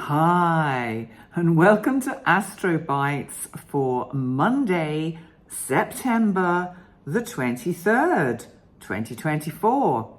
Hi, and welcome to Astro Bites for Monday, September the 23rd, 2024.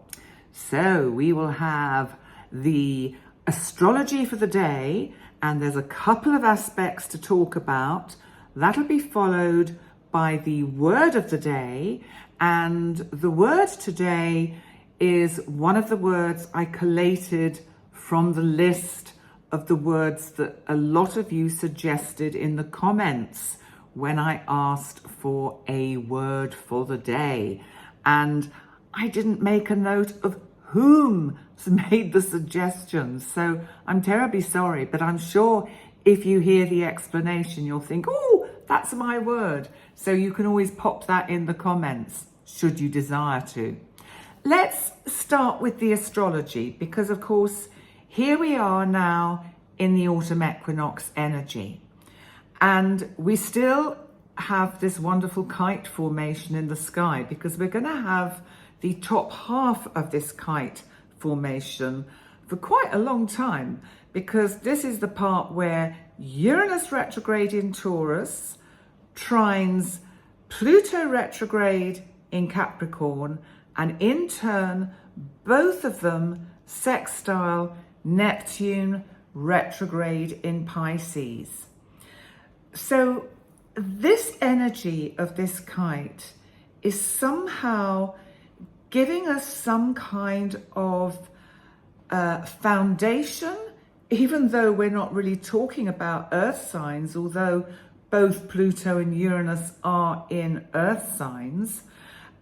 So we will have the astrology for the day, and there's a couple of aspects to talk about. That'll be followed by the word of the day, and the word today is one of the words I collated from the list of the words that a lot of you suggested in the comments when I asked for a word for the day. And I didn't make a note of whom made the suggestions, so I'm terribly sorry, but I'm sure if you hear the explanation, you'll think, oh, that's my word. So you can always pop that in the comments, should you desire to. Let's start with the astrology, because of course, here we are now in the autumn equinox energy, and we still have this wonderful kite formation in the sky, because we're going to have the top half of this kite formation for quite a long time, because this is the part where Uranus retrograde in Taurus trines Pluto retrograde in Capricorn, and in turn both of them sextile Neptune retrograde in Pisces. So this energy of this kite is somehow giving us some kind of foundation, even though we're not really talking about earth signs, although both Pluto and Uranus are in earth signs.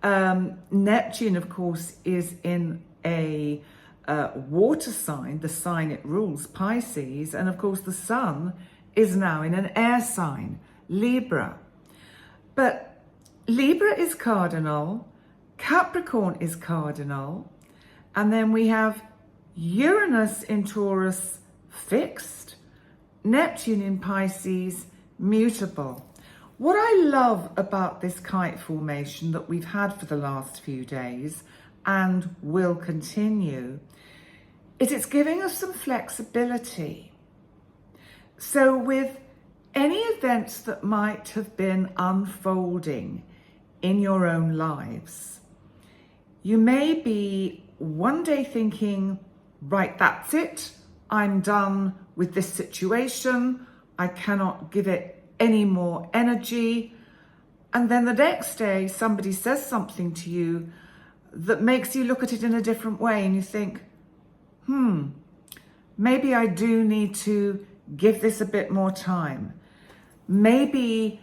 Neptune, of course, is in a water sign, the sign it rules, Pisces, and of course the sun is now in an air sign, Libra. But Libra is cardinal, Capricorn is cardinal, and then we have Uranus in Taurus fixed, Neptune in Pisces mutable. What I love about this kite formation that we've had for the last few days and will continue is it's giving us some flexibility. So with any events that might have been unfolding in your own lives, you may be one day thinking, right, that's it, I'm done with this situation, I cannot give it any more energy. And then the next day somebody says something to you that makes you look at it in a different way, and you think, maybe I do need to give this a bit more time. Maybe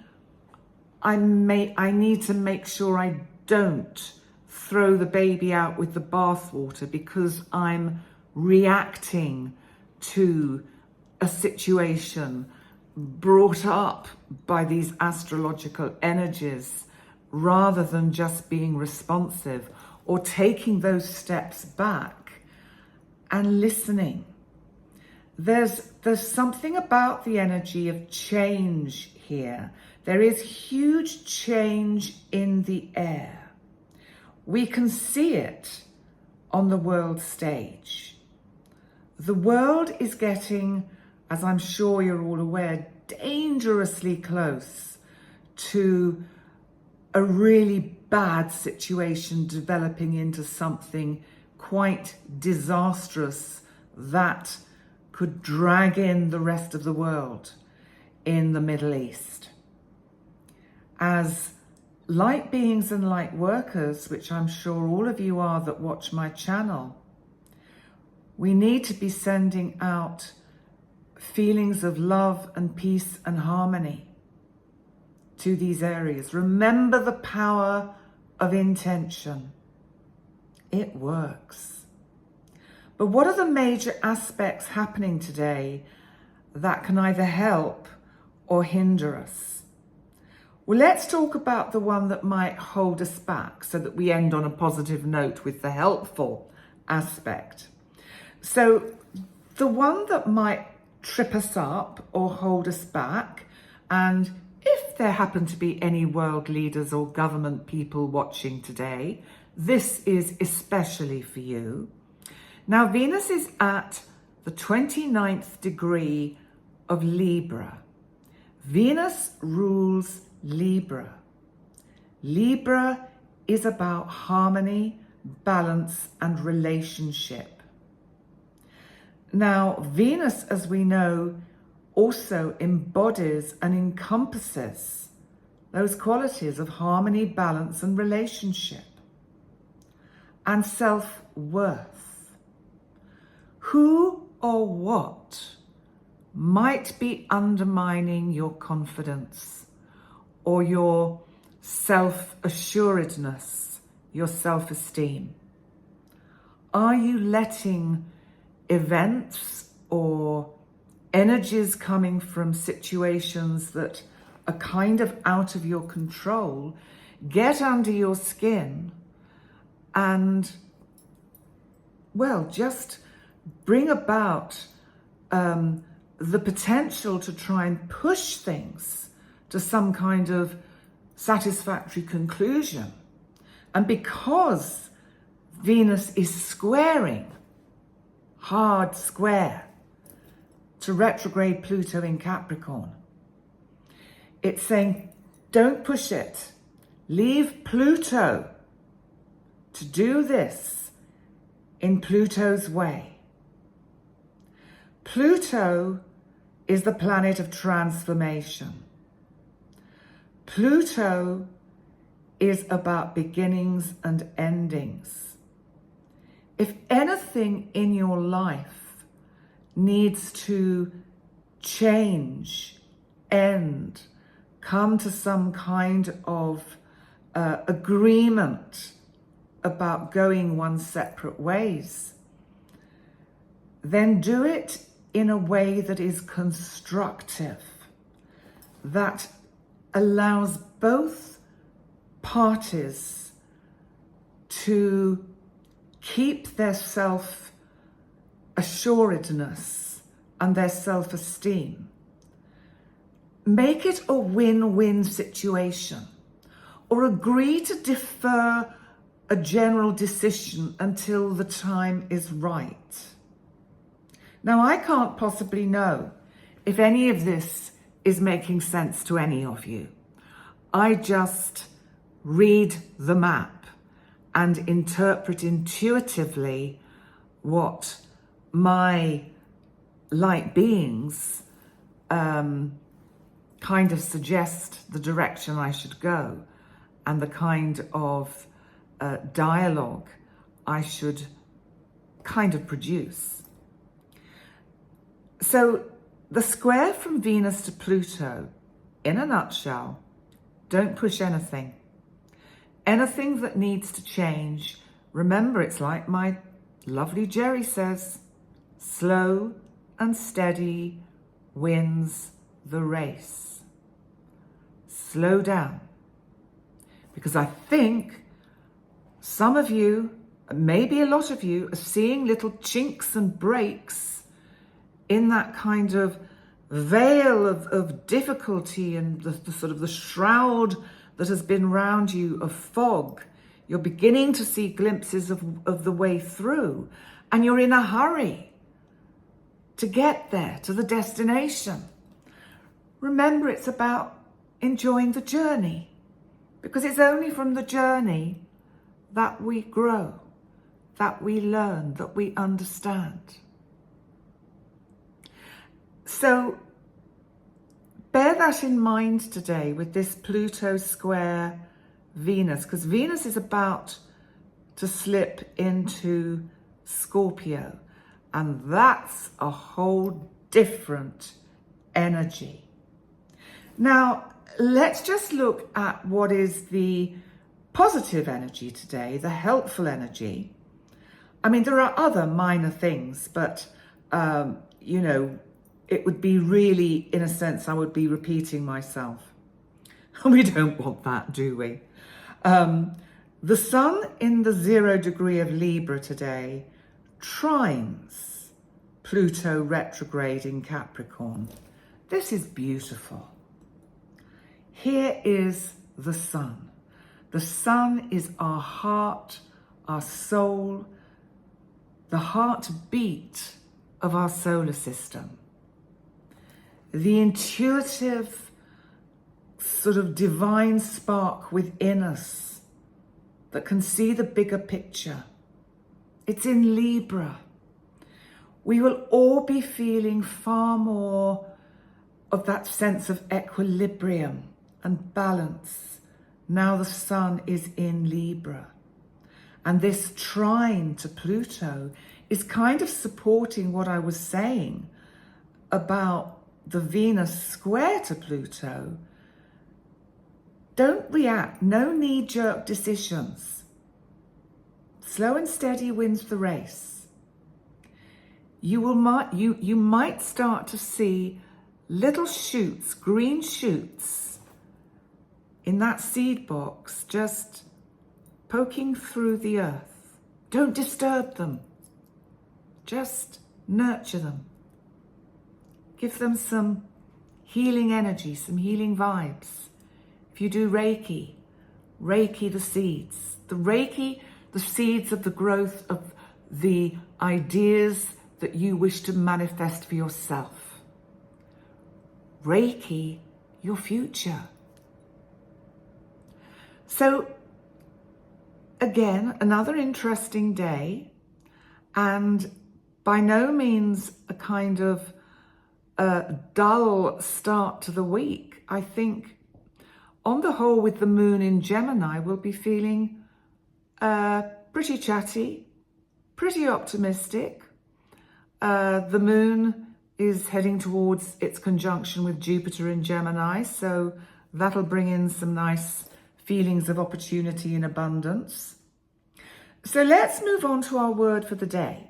I need to make sure I don't throw the baby out with the bathwater because I'm reacting to a situation brought up by these astrological energies, rather than just being responsive or taking those steps back and listening. There's something about the energy of change here. There is huge change in the air. We can see it on the world stage. The world is getting, as I'm sure you're all aware, dangerously close to a really bad situation developing into something quite disastrous that could drag in the rest of the world in the Middle East. As light beings and light workers, which I'm sure all of you are that watch my channel, we need to be sending out feelings of love and peace and harmony to these areas. Remember the power of intention. It works. But what are the major aspects happening today that can either help or hinder us? Well, let's talk about the one that might hold us back so that we end on a positive note with the helpful aspect. So the one that might trip us up or hold us back, and if there happen to be any world leaders or government people watching today, this is especially for you. Now, Venus is at the 29th degree of Libra. Venus rules Libra. Libra is about harmony, balance, and relationship. Now, Venus, as we know, also embodies and encompasses those qualities of harmony, balance, and relationship, and self-worth. Who or what might be undermining your confidence or your self-assuredness, your self-esteem? Are you letting events or energies coming from situations that are kind of out of your control get under your skin and, well, just bring about the potential to try and push things to some kind of satisfactory conclusion? And because Venus is squaring, hard square, to retrograde Pluto in Capricorn, it's saying, don't push it. Leave Pluto to do this in Pluto's way. Pluto is the planet of transformation. Pluto is about beginnings and endings. If anything in your life needs to change, end, come to some kind of agreement about going one's separate ways, then do it in a way that is constructive, that allows both parties to keep their self-assuredness and their self-esteem. Make it a win-win situation, or agree to defer a general decision until the time is right. Now, I can't possibly know if any of this is making sense to any of you. I just read the map and interpret intuitively what my light beings kind of suggest the direction I should go, and the kind of dialogue I should kind of produce. So the square from Venus to Pluto, in a nutshell, don't push anything. Anything that needs to change, remember, it's like my lovely Jerry says, slow and steady wins the race. Slow down. Because I think some of you, maybe a lot of you, are seeing little chinks and breaks in that kind of veil of difficulty and the sort of the shroud that has been round you of fog. You're beginning to see glimpses of the way through, and you're in a hurry to get there, to the destination. Remember, it's about enjoying the journey, because it's only from the journey that we grow, that we learn, that we understand. So bear that in mind today with this Pluto square Venus, because Venus is about to slip into Scorpio, and that's a whole different energy. Now, let's just look at what is the positive energy today, the helpful energy. I mean, there are other minor things, but, you know, it would be really, in a sense, I would be repeating myself. We don't want that, do we? The sun in the 0 degree of Libra today trines Pluto retrograde in Capricorn. This is beautiful. Here is the sun. The sun is our heart, our soul, the heartbeat of our solar system. The intuitive sort of divine spark within us that can see the bigger picture. It's in Libra. We will all be feeling far more of that sense of equilibrium and balance now the sun is in Libra. And this trine to Pluto is kind of supporting what I was saying about the Venus square to Pluto. Don't react, no knee-jerk decisions. Slow and steady wins the race. You might start to see little shoots, green shoots in that seed box, just poking through the earth. Don't disturb them. Just nurture them. Give them some healing energy, some healing vibes. If you do Reiki, Reiki the seeds. The Reiki, the seeds of the growth of the ideas that you wish to manifest for yourself. Reiki, your future. So, again, another interesting day, and by no means a kind of dull start to the week. I think, on the whole, with the moon in Gemini, we'll be feeling pretty chatty, pretty optimistic. The moon is heading towards its conjunction with Jupiter in Gemini, so that'll bring in some nice feelings of opportunity and abundance. So let's move on to our word for the day.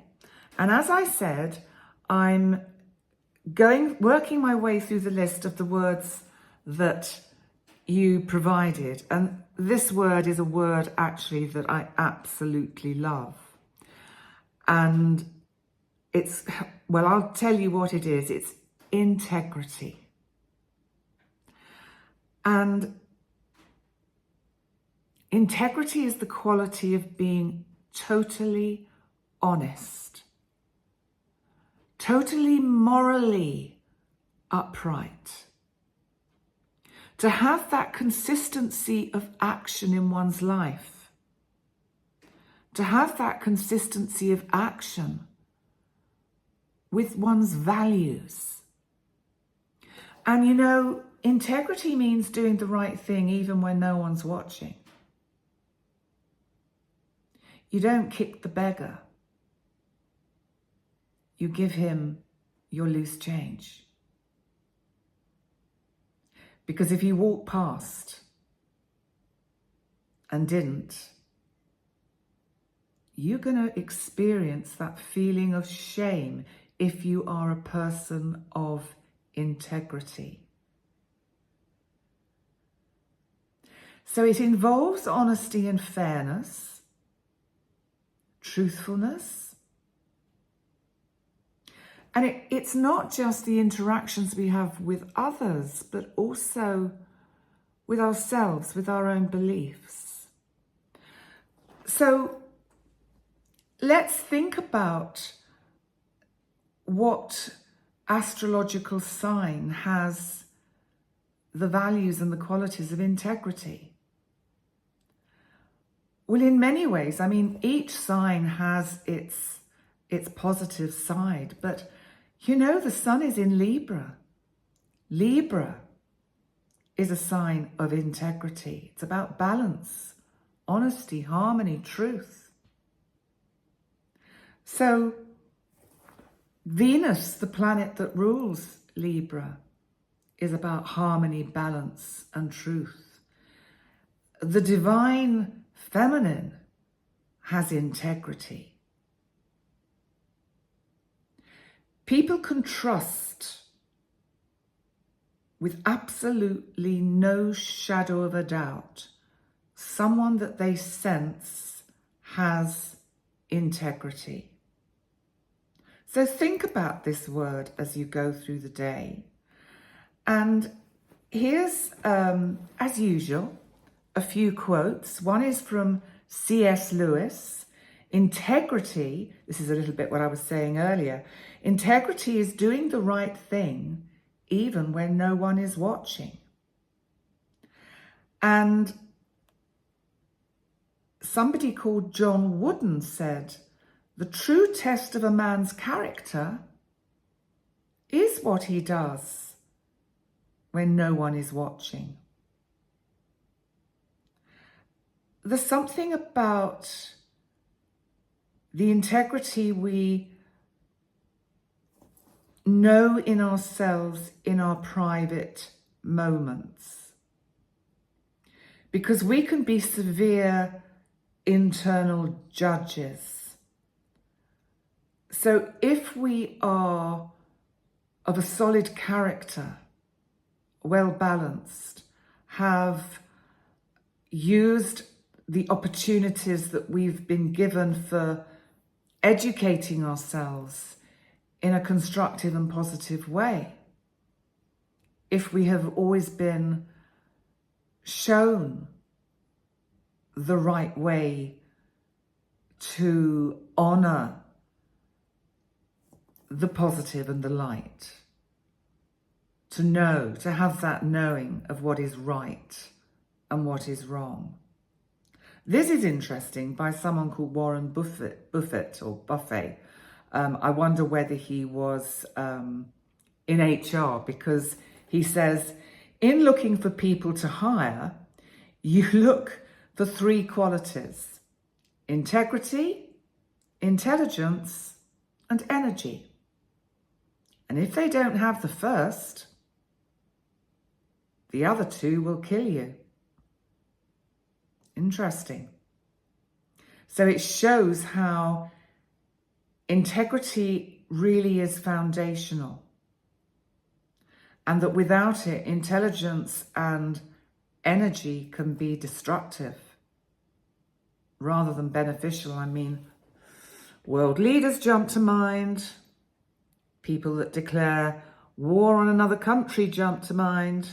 And as I said, I'm working my way through the list of the words that you provided. And this word is a word actually that I absolutely love. And it's, well, I'll tell you what it is. It's integrity. And integrity is the quality of being totally honest, totally morally upright. To have that consistency of action in one's life. To have that consistency of action with one's values. And you know, integrity means doing the right thing even when no one's watching. You don't kick the beggar. You give him your loose change. Because if you walk past and didn't, you're going to experience that feeling of shame if you are a person of integrity. So it involves honesty and fairness, truthfulness. And it's not just the interactions we have with others, but also with ourselves, with our own beliefs. So let's think about what astrological sign has the values and the qualities of integrity. Well, in many ways, I mean, each sign has its positive side, but you know, the sun is in Libra. Libra is a sign of integrity. It's about balance, honesty, harmony, truth. So Venus, the planet that rules Libra, is about harmony, balance, and truth. The divine feminine has integrity. People can trust with absolutely no shadow of a doubt someone that they sense has integrity. So think about this word as you go through the day. And here's, as usual, a few quotes. One is from C.S. Lewis. Integrity, this is a little bit what I was saying earlier, integrity is doing the right thing even when no one is watching. And somebody called John Wooden said, the true test of a man's character is what he does when no one is watching. There's something about the integrity we know in ourselves in our private moments, because we can be severe internal judges. So if we are of a solid character, well balanced, have used the opportunities that we've been given for educating ourselves in a constructive and positive way, if we have always been shown the right way to honor the positive and the light, to know, to have that knowing of what is right and what is wrong. This is interesting, by someone called Warren Buffett. I wonder whether he was in HR, because he says, in looking for people to hire, you look for 3 qualities: integrity, intelligence, and energy. And if they don't have the first, the other 2 will kill you. Interesting. So it shows how integrity really is foundational, and that without it, intelligence and energy can be destructive rather than beneficial. I mean, world leaders jump to mind. People that declare war on another country jump to mind.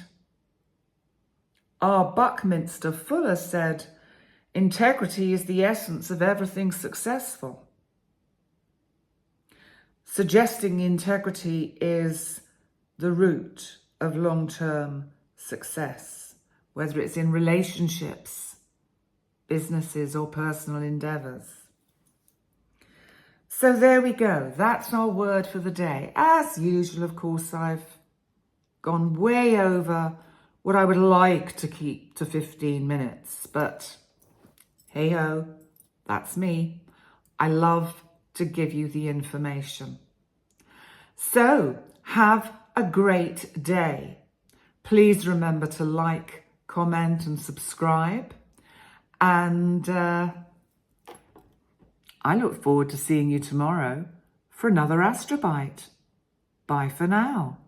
R. Buckminster Fuller said, integrity is the essence of everything successful, suggesting integrity is the root of long-term success, whether it's in relationships, businesses, or personal endeavors. So there we go. That's our word for the day. As usual, of course, I've gone way over what I would like to keep to 15 minutes, but hey ho, that's me. I love to give you the information. So have a great day. Please remember to like, comment, and subscribe. And I look forward to seeing you tomorrow for another Astrobite. Bye for now.